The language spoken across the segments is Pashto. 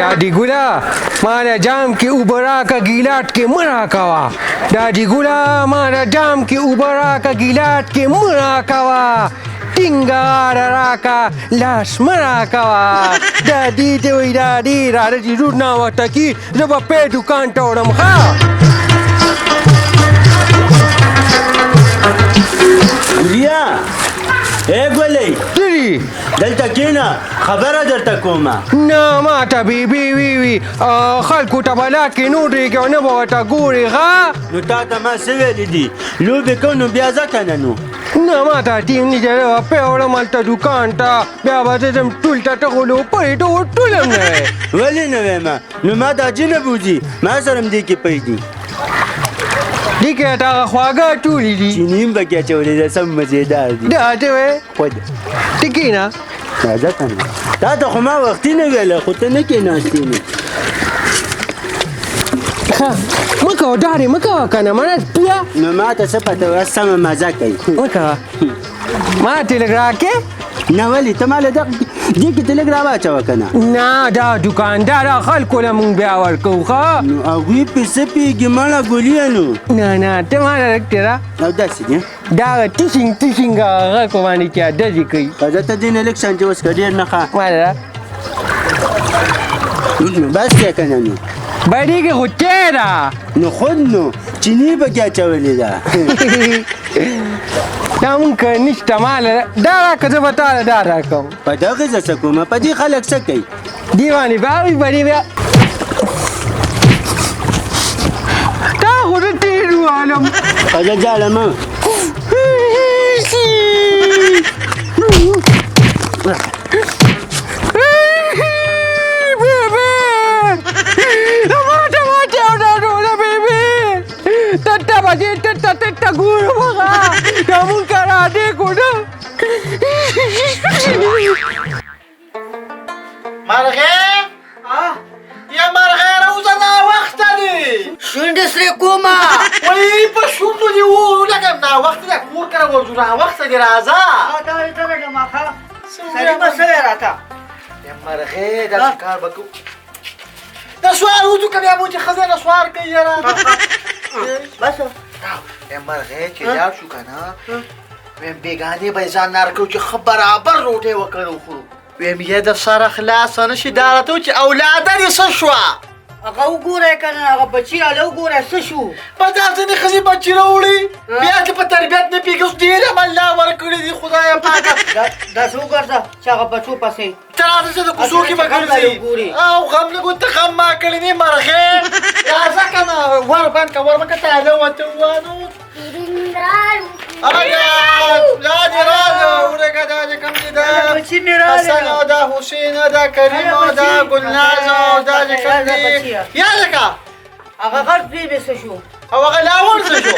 دادی ګولا ما جام کې اوبرا کا ګیلاټ کې مرا کوا دادی ګولا ما جام کې اوبرا کا ګیلاټ کې مرا کوا ټینګار راکا لاس مرا کوا دادی ته وی دادی راځي جوړ نه وته کی زه په دکان ته وړم ها ګلیا اے ګولې تری دلته کېنه خبره درته کومه نه ما ته بیبي وی خلکو ته بلا کې نوډري کې نه به ورته ګوري ها نو تا ته ما څه ویلي دي لوبې کوو نو بیا ځه که نه نو نه ما ته ټیم نه په وړم هلته دوکان ته بیا به زه ځم ټول ته ټغلو پرې ته ټولم نه ولې نه وایم نو ما دا جنه بوځي ما سره هم دې کې پی دي دې کې تا خواږه ټولې دي چیني هم پکې اچولې ده سم مزېدار دي دا ته وې خود ته کښېنه راځه که نه تا ته خو ما وختي نه ویله خو ته نه کېناستې نو مه کوه ډارې مه کوه که نه منه بیا نو ما ته څه پته وه سمه مزه کوي مه کوه ما ټلګ راکې نه ولې ته ما له دې کې تلګ راواچوه که نه نه دا دوکاندار خلکو له مونږ بیا ورکوو ښه نو هغوی پې څه پوهېږي مړه ګوليه نو نه نه ته ما نه لږ تېره او داسې دي دا ټیشینګ هغه کو باندې چې ډزې کوي زه ته دې نه لږ شانتې اوس که ډېر نه ښه ما بس دی که نه نو بډېږي خو تېره نو خود نو چینی پکې اچولې ده دا مونږ که نشته ماله دا راکړه زه به تاله دا راکړم په دغې زه څه کومه په دې خلک څه کوي دې باندې باوي بډې بیا دا خو زه تېر والم زه جاړم تتا ګورو هغه دا مونږ کرا دې کو نه مرغه یا مرغه راوځه دا وخت دی شونډې سرې کومه وایي په شونډو دې وو لکه دا وخت دی کور کره ورځو را وخت دی راځه دا ته راځه ما ښه سړي به څه راته یا مرغه دا کار وکړو دا سوار وځو که بیا مو چې ښځه نه سوار کوي یاره بس یا مرغه چې لاړ شو که نه ویم بېګانې به یې ځان نارکو چې ښه برابر روټۍ وکړو وخورو ویم یې د سره خلاصه نه شي دا راته و چې اولاده دې څه شوه هغه وګورئ که نه هغه بچي هله وګورئ څه شو په دا ځینې ښځې بچي راوړي بیا چې په تربیت نه پوهېږي اوس ډېر هم الله ورکړي دي خدایه پاکه داسې وګرځه چې هغه بچو پسې ته راځه چې د کوڅو کې به ګرځي او غم لږ ته غم ما کړی دی مرغې راځه که نه ور بند که ور مه که تاله وته ووانو دا دې راځه ورکه دا چې کوم دي دا بچي مې راغلی حسن او دا حسین او دا کریم او دا ګلناز او دا چې کوم دي یاده که هغه غټ دوی به څه شو او هغه لا ورڅه شو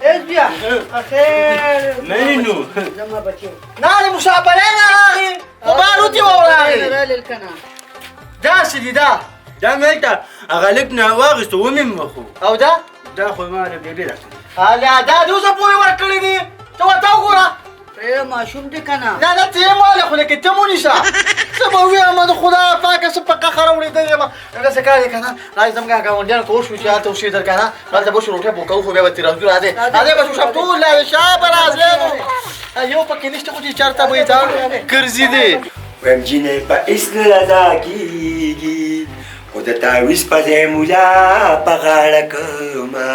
ایس بیا خیر منې نو زما بچي نه د مسافرۍ نه راغی موبایل وتې راغی رالل که نه داسې دي دا ملته هغه لږ نه واخېستو ومې مخو او دا دا خو ما د بېبي راکړي هله دا دې اوسه پورې ورکړي دي ته ورته وګوره ای ماشوم دی که نه نه ته یې ماله خو لکه ته مو نیسه څه به ووایم د خدایه پاکه څه په قهر اورېدلی یم داسې کار دی که نه راځه زموږ ګاونډیانو ته وشو چې هلته اوسېدل که نه هلته به شو روټۍ بوکوو خو بیا به ترې راځو راځې راځې به شو شم ټول راځې شا به راځې یو پکې نشته خو چې چېرته به یې ځان ګرځي دی ویم جینۍ په هېڅ نه رضا کېږي خو د تعویض په ځای مولا په غاړه کړمه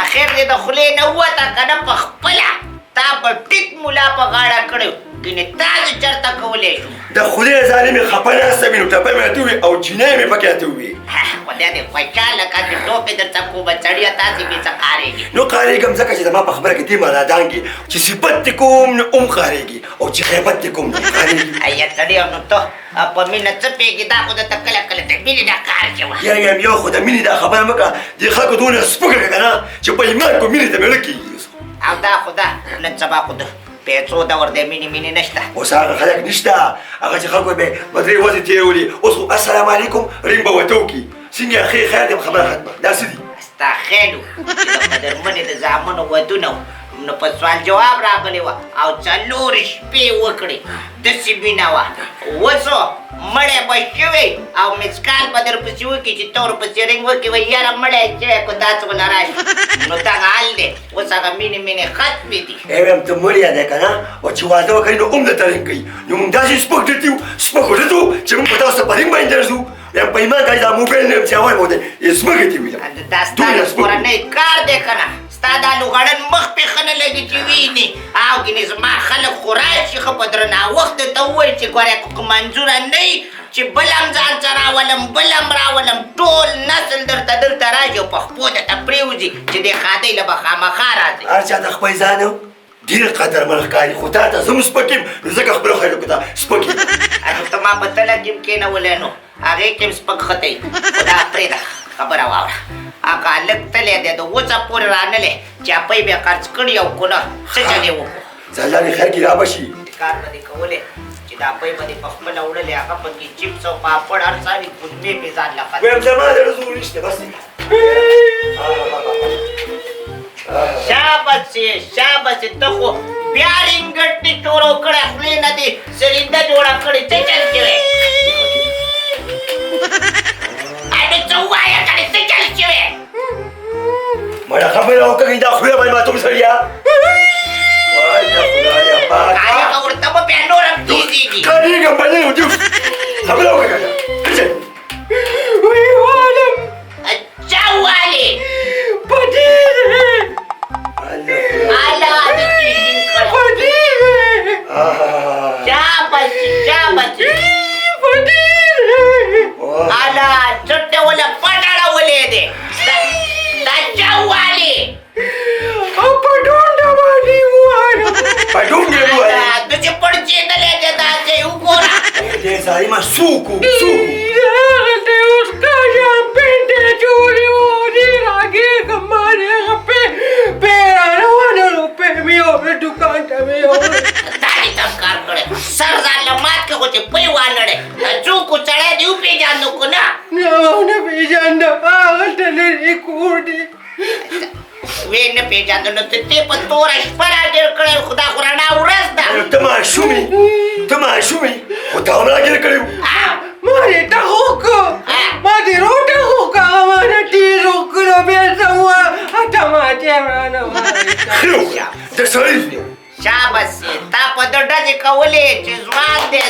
اخر دې د خولې نه ووته که نه په خپله تا په ټیک ملا په غاړه کړی ګینې تا دې چېرته کولی شو د خولې ځانې مې خفه ناسته وي نو ټپه مې راته ووي او جینۍ مې پکې راته ووي خدای دې خوشحاله کړه چې ټوپې درته کومه سړیه تاسې بې څه قارېږي نو قارېږم ځکه چې زما په خبره کې دې معنادانګي چې صفت دې کوم نو هم قارېږي او چې غیبت دې کوم نو قارېږي ایا سړیه نو ته په مینه څه پوهېږي دا خو درته کله کله د مینې دا کار کوه یا یم یو خو د مینې دا خبره مه کړه دې خلکو دونه سپکه کړه که نه چې په ایمان کو مینې ته مېړه کېږي او دا خو دا نن سبا خو د پیسو دور دی مینې نشته اوس هغه خلک نشته هغه چې خلکو به په درې ورځې تېرولي اوس خو السلام علیکم ریم به ورته وکړي څنګه خیر دی خبره ختمه دا څه دي ستا خیلو چې د قدرمنې د زامنو ودونه نو په سوال جواب راغلی وه او 4 شپې وکړې داسې بینه وه وسو مړی به شوی او مسکال به درپسې وکړي چې ته ورپسې رنګ وکړي وایي یاره مړی شوی که داسې ونه راشي نو دغه حال دی اوس هغه مینې مینې ختمې دي ویم ته مړ یادی که نه او چې واده وکړي نو هم درته رنګ کوي نو موږ داسې سپک درته یو سپک ورته وو چې موږ په تاسو په رنګ باندې درځو ویم په ایمان کړئ دا موبایل نه یم چې اول مو دی سپکې دې ویلم دا ستا د کورنۍ کار دی که نه ستا دا لوغړن مخ پې ښه نه لګي چې وینې او ګینې زما خلک خو راشي ښه په درنه وخت ته ووایي چې ګوره که منظوره نه وي چې بل هم ځان څه راولم بل هم راولم ټول نسل دلته راشي او په خپو درته پرېوځي چې دې ښادۍ له به خامخا راځي هر چا د خپل ځان ډېر قدرمن ښکاري خو تا ته زه هم سپک یم نو ځکه خپلو خلکو ته سپک یم نو ته ما په تله کې هم کېنولی نو هغې کې هم سپک ښه دی خو دا پرېږده خبره واوره هغه هلک تلی دی د اوسه پورې رانلی چاپۍ به یې خرڅ کړي او که نه څه چل یې وکړو ځانجانې خیر کې را به شي کار به دې کولی چې دا پۍ به دې په خپله وړلې هغه پکې چپس او پاپړ هر څه وي کلمې پې ځان له خرڅ ویم زما زړه زور نشته بس شاباس یې شاباس یې ته خو بیا رینګټې چورو کړی خولې نه دې سرینده جوړه کړې څه چل شوی نو څه ووایه کنې څه چل شوی مړه خبره وکړئ دا خوله باندې ماتوم سړیا وای دا خدایه پاکه هغه ورته به بیا نور هم تېزېږي کارېږم باندې وجود خبره وکړه وی والم چا والې الا دې چیزین کړه شاباس شاباس الا چټه ولا پټاړه ولې دې دا چا والې پټونډه باندې وواړه پټونډه وواړه ته چې پړچېدلې دې دا چې وګوره دې ظالمه سوکو هغه اوس کاژه پینډه جوړې وو دې راګېږم ما دې هغه پې روانه روپۍ مې یوړې دوکان ته مې یوړې دا دې تم کار کړی سر ځان له مات که خو چې پۍ وانړې څوک سړی دې وپېژانده که نه نه پېژانده هغلته لرې کور دی وی نه پېژانده نو ته دې په توره شپه راګیر کړی خو دا خو رڼا ورځ ده ته ماشومې خو تا هم راګیر کړی وو ما دې ټغ وکړو ما دې روټه وکړه ما نه ډېر وکړو بیا څه ووایه ټماټې هم رانه وایسته د سړی زوی شاباس تا په ده ډزې کولې چې ځوان دی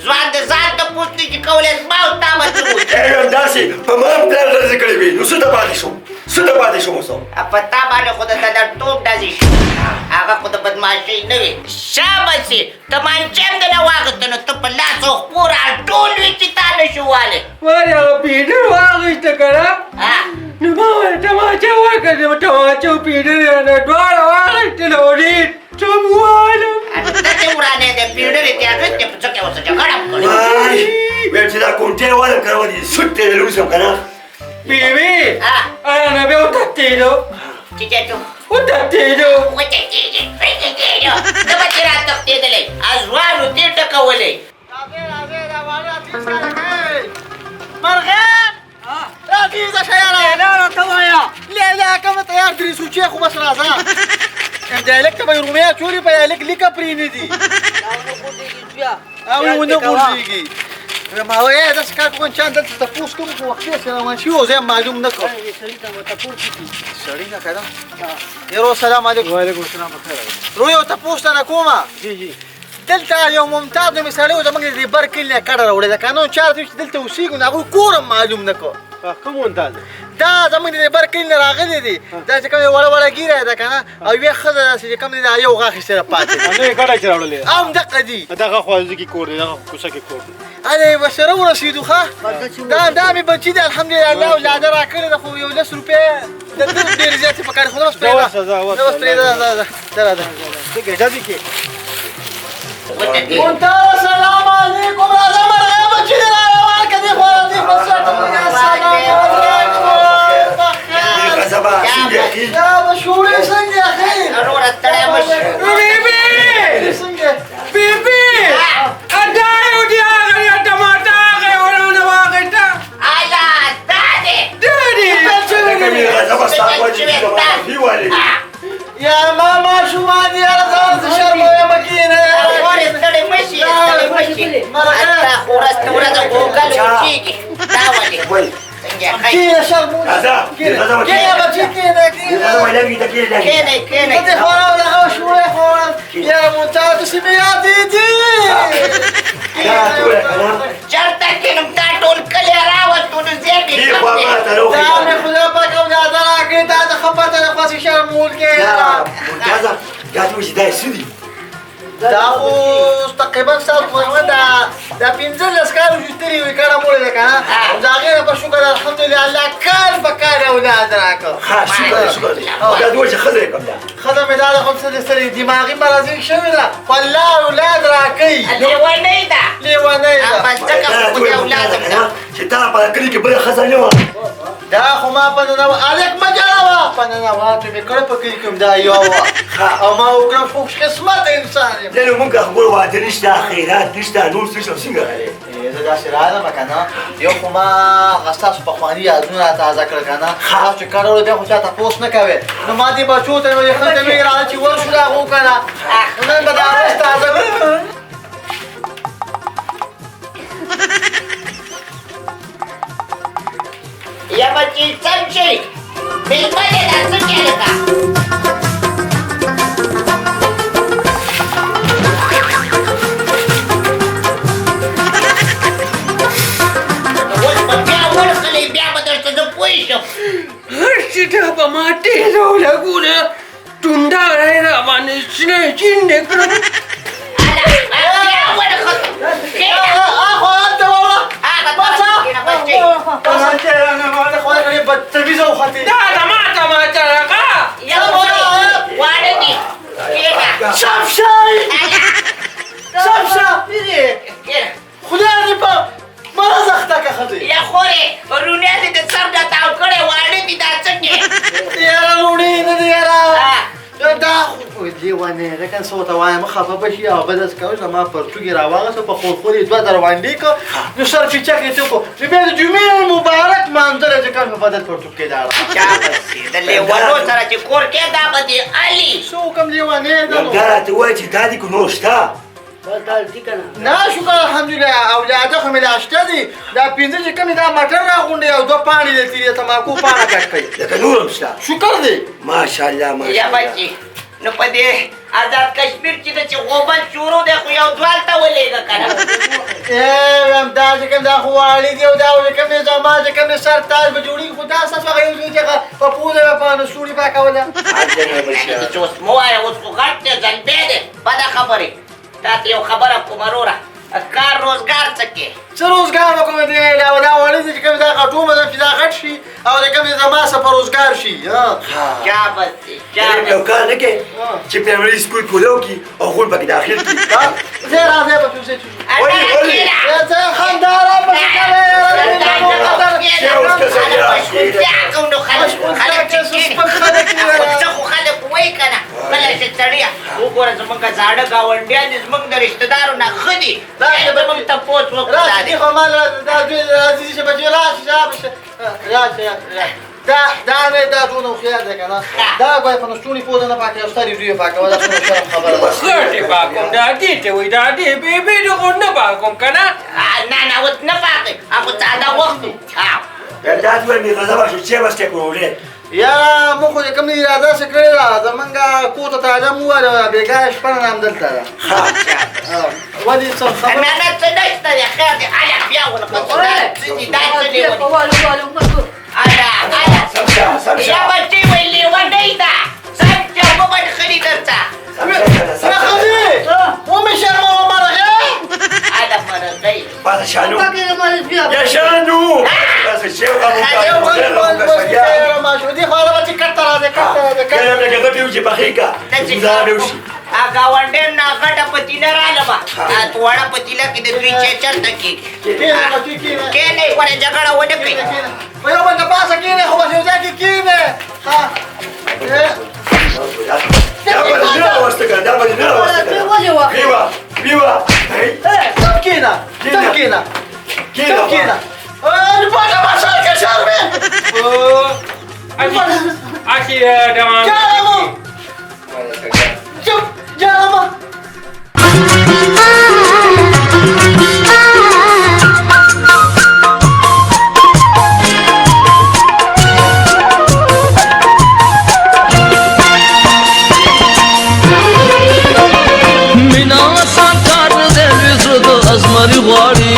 ځوان د ځان ته پوښتنې چې کولې زما او تا به څه وکړي هم داسې په ما هم پلار ډزې کړې وي نو څه ته پاتې شوم اوس په تا باندې خو د ټوپ ډزې شو هغه خو د بدماشۍ نه وي شاباس تمانچه هم دله واخېسته نو ته په لاس او خپو راټول وي چې تا نه شو والی ما دې هغه پیډر واخېسته که نه نو ما ورته ټماچه ورکړه ټماچه او پیډر یې رانه دواړه واخېستل او ډېر ټوپ ووالم ته دې ورانې دی پیډر یې دې اخېستې په څه کې ورسره جګړه هم کړې ویم چې دا کونټۍ والم که نه ودې سوټ ته یې لوسم که نه بیبي رانه بیا وتښتېدو چیچېچو وتښتېدو ته به چې راتښتېدلی ځوانو دې ټکولی مرغه راځي زه شیانه ته وایه لیلا کوم تیار درې سوچې خو بس راځه ډایلکټ به رومیا چوري په ډایلکټ لیکه پرې نه دي او ونه غورځېږي ما وایه داسې کار کوم چا دلته تپوس کوم خو وختي سره روان شي او زه معلوم نه کړم سړی نه که نه یرو سلام علیکم وعلیکم السلام بخیر رو یو تپوس نه کومه دلته یو ممتاز نومې سړی و زموږ د بر کلي نه کډه راوړې ده که نه چار چې دلته اوسېږو نو هغوی کور هم معلوم نه کړو کوم ممتاز دا زموږ د بر کلي نه راغلی دی دا چې کوم وړه وړه ګیره ده که نه او یوې ښځه داسې چې کوم دی دا یو غاښ یې سره پاتې دی نو یې ګډه چې راوړلې هم دقه دي دغه خوازو کې کور دی دغه کوڅه کې کور دی هلې به سره ورسېدو ښه دا مې بچي دی الحمدلله الله اولاده را کړې ده خو یو 10 روپۍ دلته ډېرې زیاتې پکار خو نه بس پرېږده نه بس پرېږده راځه ډزې کې مونتاز سلام علیکم راځه مرغه بچي دی را روان که دې خوا دې په سټ سلام علیکم یا به شوړې څنګه خیر وروره ستړی مه شي څنګه بیبي دا یو دی هغه دی ټماټه هغه یې ورانه واخېسته الا دا دی دا دی یا ماما بچي حتى خورست ورځ ګوګل وچیږي دا ولې ولې څنګه خی کینه شرمون راځه کینه بچی کینه راځه ولې ته کې نه کینه ته خورا ولا شوره خورا یا مونتا سمياتي دي دا ټول کنه چرته کینم تا ټول کلی راوستو نو زیږي دی خو ما ته دا روخي مې خدا پاک او دا راکې دا خپته د خاص شرمول کې دا ممتازه دا ټول چې دا سدي دا خو تقریبا سال خو دا پنځه لسکارو جوړتري وي کړه مولې ده کنه دا غیر په شکر الحمدلله الله کار بکار اولاد راکو ها شکر دا دوی چې خزه کوم دا خدای مې دا خو څه سره دماغي مرضی شوی دا والله اولاد راکې لیونی ده لیوانه بس ځکه خو دې اولاد ده چې تا په کلی کې بل خزه نه و دا خو ما په نو الک مجاوا په نو ته به کړه په کې کوم دا یو او ما وکړم فوکس قسمت انسان یم نن موږ خبر واده نشته خیرات نشته نور څه څنګه غلې زه دا سره ما کنه یو خو ما غساس په خواني یادونه تازه کړ کنه خاص چې کارول به خو چاته پوس نه کوي نو ما دې بچو ته وي خدای مې را چې ورشو دا غو کنه نن به دا تازه یا بچی سمشي میلمه دې دا څه کېږي Kita apa mati tau lagu dia. Tunda raya mana sini cinde kena. یا خوره رونیا دې د سر دا تاو کړې واړې دي دا څنګه یاره لوڼې نه دي یاره دا خو لیوانې ده کنه څه ته وایم خفه به شي او بد څه کوي زما پرتوګې راواغسته په خورخورې دوه دروانډې کو نو سر پیچک یې کو نو بیا د جمعې مبارک مانځله چې کوم په بدل پرتوګ کې داړه چا بسې د لیوانو سره چې کور کې دا به دې علي څو کوم لیوانې ده نو دا ته وای چې دا دي کو نو شته نه شکر الحمدلله اولاده خو مې لاشته دي دا پنځه چې کومې دا مټر راغونډې او دوه پاڼې دي تیرې تماکو پاڼه کټ کوي لکه نور هم شته شکر دی ماشاءالله یا ماشاءالله بچي نو په دې آزاد کشمیر چې د چې غوبل شروع دی خو یو دوال ته ولېږه که نه دا چې کوم دا خو واړې دي او دا چې کومې زما چې کومې سر تاج به جوړېږي خو دا ستاسو هغه یو ځای چې په پوزه به په نسوړي پاکوله چې اوس مه وایه اوس خو غټ دی ځلبی دی بده خبرې تا ته یو خبره کومه وروره کار روزګار څه کې څه روزګار به کومې دی دا واړې دي چې کومې دا غټومه ده چې دا غټ شي او د کومې زما څه په روزګار شي چا بسې چا یو کار نه کې چې پرایمري سکول کولو کې او خپل پکې داخل کی زه راځم په څه بسې زه خنداره په خلک وایي که نه کله چې سړیه وګوره زمونږ زاړه ګاونډیان دي زمونږ د رشتهدارو نه ښه دي زمونږ تپوس وکړو دا راشي دی خو ما دا دوی راځي چې بچي راشي دا نه دا ټول خیال ده کنه دا باید په نشونی پوزه نه پاکه او ستاري دوی پاکه ولا څه شرم خبره ده Serte pakom dadi te wai dadi bebe do kona pakom kana. نه اوس نه پاکئ هغه ساده وخت و دا دوی می غزا شو چې واستې کولې یا مو خو کوم اراده څه کړی دا زمونږه کوته ته مو وره بیګا شپه نام دلته ده ودی څه خبره نه څه نشته دی خیر دی اله بیا ولقصه دا څه دی یا بچی وی لیونی ده سمجه ببن خری درته راخذي ومن شرم ومرغي اله مرغی پاتې شانو یا شانو بس چې ما شو دي خو راځي کټه راځي کله لکه ته یو چې بخیکا دا دیوشي ګاونډیان نه غټه پتیله رالبه توړه پتیله کې د دوی چرته کېږي کېنه ورې جګړه ونه کوي ويوم انت باسا كيني هو شو ذاك كيني ها دا باندې نه واستګا دا باندې نه واستګا ویوا ویوا كم كينا كم كينا كم كينا انا بقى ما شارك شاربي Asyik dah. جارمو جارمو ازمري غواړي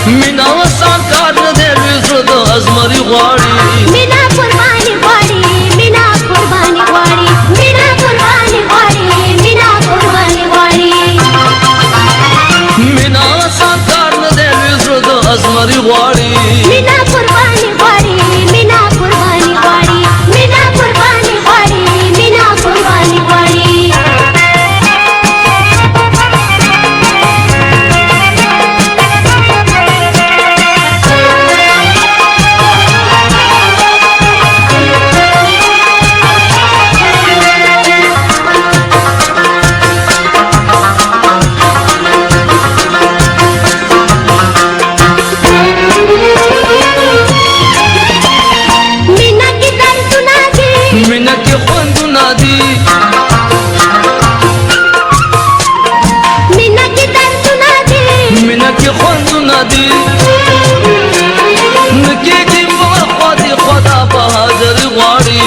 مینا وسان کار نه دی لوی زړه د ازمري غواړي مینا قرباني غواړي مینا قرباني غواړي مینا قرباني غواړي مینا قرباني غواړي مینا وسان کار نه دی لوی زړه د ازمري غواړي مینا قرباني غواړي مینا قرباني غواړي مینا قرباني غواړي مینا قرباني غواړي مینا کې خوندونه دي مینا کې دردونه دي مینا کې خوندونه دي نکېږي په خوا دې خدا بهادر غواړي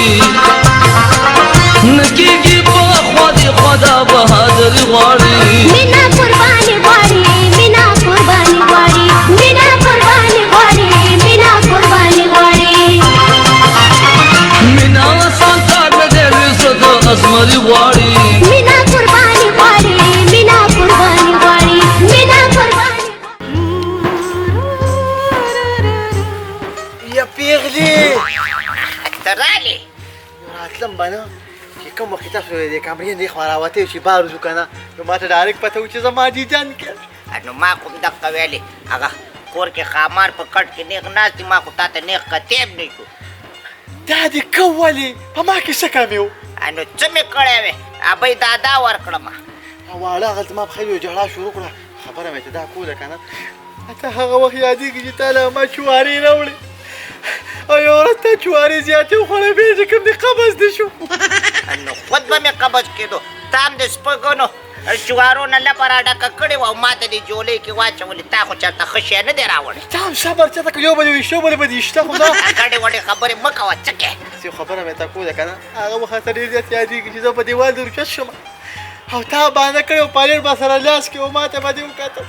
نکېږي په خوا دې خدا بهادر غواړي مینا قرباني غواړي مینا قرباني غواړي مینا قرباني غواړي مینا قرباني غواړي مینا وسان کار نه دی لوی زړه د ازمري غواړي مینا قرباني غواړي مینا قرباني غواړي مینا قرباني یا پیغلې ته رالې راتلم به نه چې کوم وخت تاسو د کامرې نه خوا راوتې چې بار وځو که نه نو ما ته ډایرکټ پته و چې زما دیدن کې نو ما کوم دغه ویلې هغه کور کې خامار په کټ کې نیغ ناست دي ما خو تا ته نیغ کتیب نه شو دا دې که ولې په ما کې څه کمې و نو څه مې کړی وې ابۍ دادا ورکړم واړه هغلته ما په خیل یو جګړه شروع کړه خبره مې ته دا کوله که نه ته هغه وخت یادېږي چې تا له ما چوارې راوړې او یو ورځ تا چوارې زیاتې وخوړې بیا چې کوم دې قبض دې شو نو خود به مې قبض کېدو تا هم د سپږو جوارو نه لپه را ډکه کړې وه او ما ته دې جولۍ کې واچولې تا خو چېرته ښه شی نه دی راوړی تا هم صبر چېرته که یو بلې وي شو بلې به دې شته خو دا ګډې وډې خبرې مه کوه څه کې یو خبره مې تا کوله که نه هغه وخت ته ډېر زیات یادېږي چې زه په دیوال دې اوچت شوم او تا باندې کړی او پالېټ به سره لاس کې او ما ته به دې وکتل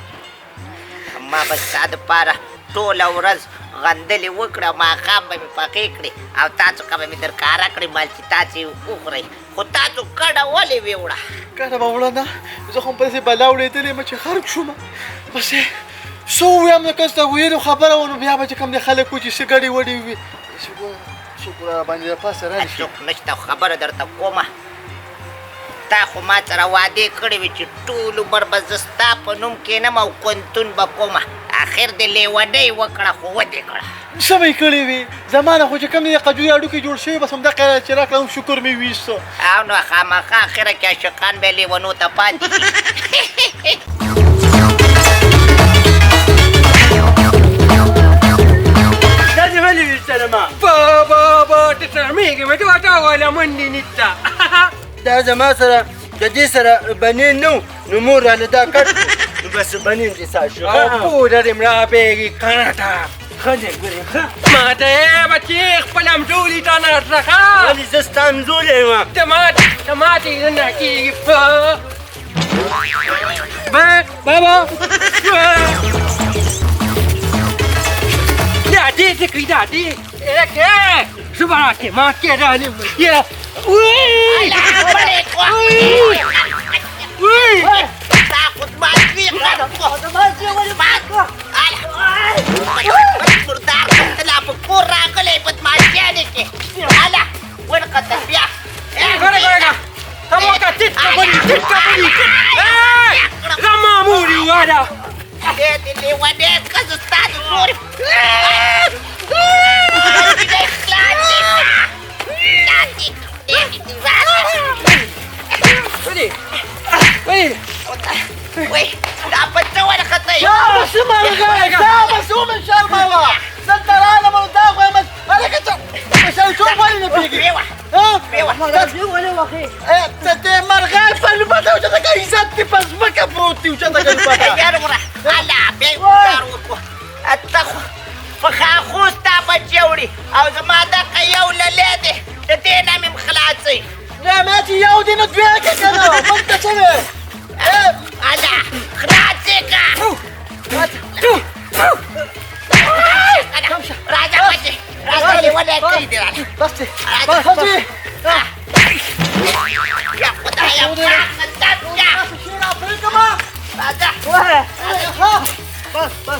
ما به ستا دپاره ټوله ورځ غندلې وکړه ماښام به مې پخې کړې او تاسو که به مې در کاره کړې مال چې تاسې وخورئ خو تاسو کډه ولې ویوړه کډه به وړه نه زه خو هم په داسې بلا وړېدلې یم چې خرګ شوم بس څه ووایم نو کس ته ویلو خبره وه نو بیا به چې کوم دې خلک و چې څه ګډې وډې وي شکر راباندې د پاسه را نشي څوک نشته خبره درته کومه تا خو ما سره وعدې کړې وې چې ټول عمر به زه ستا په نوم کښېنم او کونتون به کومه اخر دې لیونۍ وکړه خو ودې کړه څه مې کړې وي زما نه خو چې کوم دې قجوري هډوکي جوړ شوي بس همدغه چې راکړه هم شکر مې ویسته او نو خامخا اخره کې عاشقان به لیونو ته پاتې دي دا دې ولې ویشتله ما بابا ته شرمېږې مې ته والا منډې نیته دا زما سره د دې سره بنین نو نو مور راله دا کټ نو بس بنین دې سا شو پوډر یې مړه پیږي کڼټه ښه دی ګورې ښه ما ته یې بچې خپل همزولي ته ناست ښه ولې زه ستا همزولی یم ټماټې نه کېږي بابا دا دې ذکري دا دې زما کې ما کې رانیم تا خو زما زوی کړه مردار لا په کور راغلی بدماشیانې کې هله ورقته بیا زما مورې واده دې دې لیونې که زه ستا د مورې وای دا په څه ورخته یې بس ملګری بس ومې شرموه دلته رالم نو دا خو یم هلکه څه شلچوب ولې نه پرېږدي ته دې مرغۍ په لوبته اوچته که عزت دې په ځمکه پروت دي اوچته که لوبته یار وره هله بیا یې ګزار وکړو ته خو په خاخو ستا بچی وړي او زما دغه یو للی دی د دې نه مې خلاصوي نه ما چې یو دی نو دوې کې که نه موږ ته څه دی هله خلاصې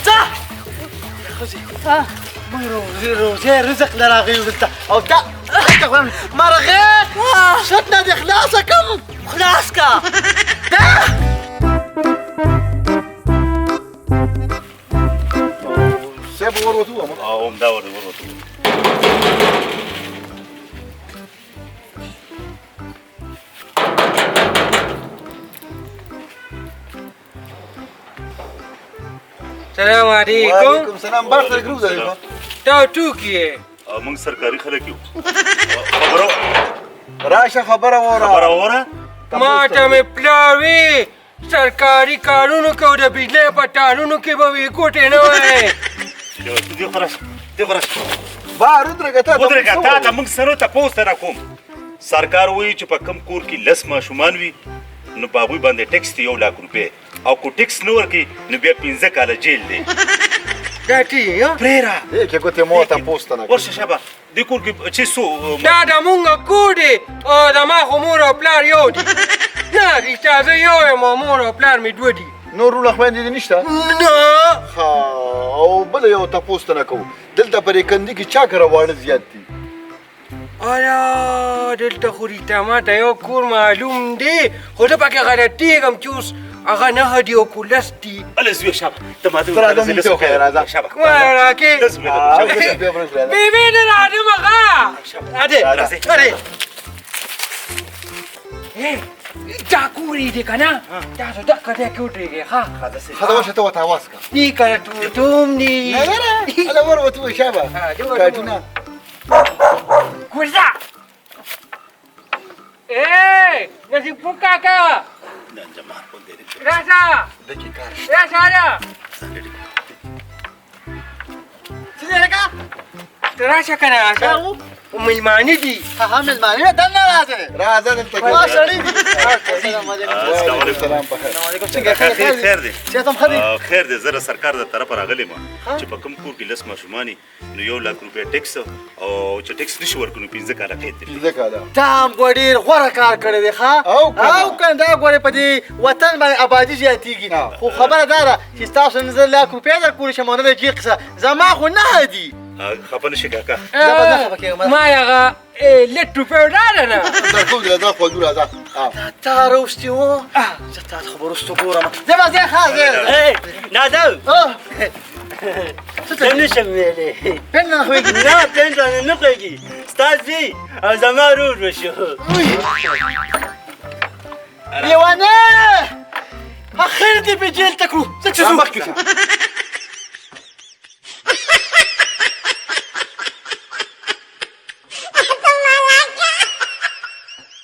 ځه ښځې موږ روزې رزق نه راغی دلته او دا مرغې شت نه دې خلاصه کړم خلاص کا صاحب وروتو همدا وروتو سلام علیکم وعلیکم سلام باش در ګروپ دی تا ټوکی موږ سرکاري خلک یو خبره راشه خبره وره ما ته مې پلاوي سرکاري کارونو کې او د بجلی په ټالونو کې به وي ګوتې نه وای دې خلاص بار ودرېږه تا ودرېږه تا ته موږ سره تپوس نه کوم سرکار وایي چې په کم کور کې 10 ماشومان وي نو بابوی باندې ټیکس دی 1 लाख روپۍ او کو ټیکس نه ورکړي نو بیا 15 کاله جیل دی دا ټی پرېره کې ګوتې مو ته پوسټ نه ورشه شابه دې کور کې چې سو دا د مونږ کور دی او د ما خو مور او پلار یو دي نه رښتیا زه یو یم او مور او پلار مې دوه دي نورونه خویندې دې نشته نه ها او بل یو ته پوسټ نه کوو دلته پرې کندي کې چا کړه واړه زیات دي آیا دلته خو ریته ماته یو کور معلوم دی خو زه پکې غلطېږم چې اوس هغه 9 دي او کو 10 دي الز وی شابه ته ما ته راځه موږ ته خیر راځه شابه راکې بیبي نه راځم هغه اده دا کورې دی که نه تاسو دقه دی کې ودرېږئ ښه خدا وشه ته ورته اواز کړه دي که توتوم دي نه نه هله وروتو شابه کارټونه کوزه نصیب پور کاکا راځه راځه څه دی لکه ته راشه که نه راشه مېلمانه دي ها مېلمانه دننه راځه دلته ما سړی دي السلام علیکم سلام په خیر څنګه خیر دی چېرته خدي خیر دی زه سرکار د طرفه راغلی ما چې په کوم کور کې 10 ماشومانی نو 1 लाख روپۍ ټیکس او چې ټیکس نشي ورکړو 15 کاله قید دی دا هم ډېر غوره کار کړی دی ښه او کنه دا ګورې په دې وطن باندې آبادي زیاتېږي خو خبره دا ده چې ستاسو نه 1 लाख روپۍ درکولی شم او نه د جې قصه زما خو نه دي خفه نشي کاکا ما هغه لټ روپۍ ولاړه نه درکو دې دا خو جوړه ده تا روستي و زه تا خبر وستو ګورم زه به زه ښه نادو څه نشم ویلې پن نه خوېږي نه پن نه خوېږي ستا زوی او زما ورور وشو لیوانه اخر دې په جیل ته کړو څه چې